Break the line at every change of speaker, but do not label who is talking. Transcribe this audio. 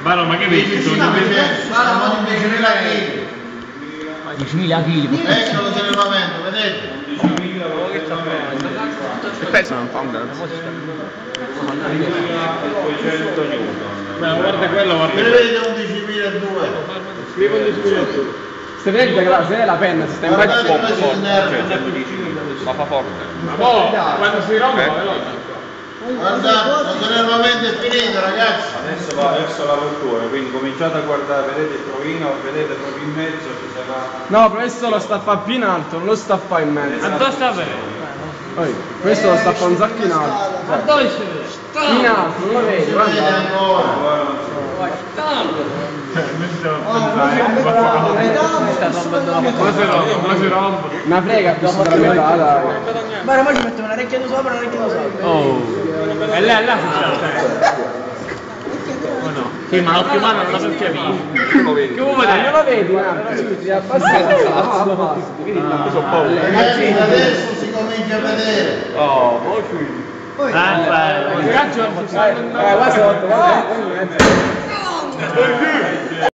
Ma no, ma che vedi? Sono
10.000 kg.
Ecco lo sollevamento, vedete?
E pensa non fa un grande.
200 newton. Ma guarda quello, guarda.
Vedete 11.200.
Scrivo 11.000.
Se vedi se è la penna, si sta in
Guardate
poco
questo
forte,
il nervo.
ma fa forte.
Ma poi, quando si rompe, va veloce.
Guardate, lo sollevamento è finito, ragazzi.
Adesso va verso la rottura, quindi cominciate a guardare, vedete il provino, vedete proprio in mezzo ci sarà.
No, questo lo sta a fare più in alto, non lo sta a fare in mezzo.
Ma dove sta bene?
Questo lo sta a fare un sacco in alto.
Ma dove si vede?
In alto, non lo vedi,
Si vede
guarda.
ancora.
Ma si rompe.
Una frega più sulla metà, dai.
Ma ora ci metto una orecchia di sopra e una orecchia di sopra.
Oh. E là si sta. Oh no. Sì, ma l'occhio umano non la percepisci.
Tu lo vedi?
Che vuoi vedere?
Non lo vedi in alto, sì, ti abbassa.
Ragazzi, adesso si comincia a vedere.
Oh, poi qui.
Guarda sotto,
Guarda in mezzo.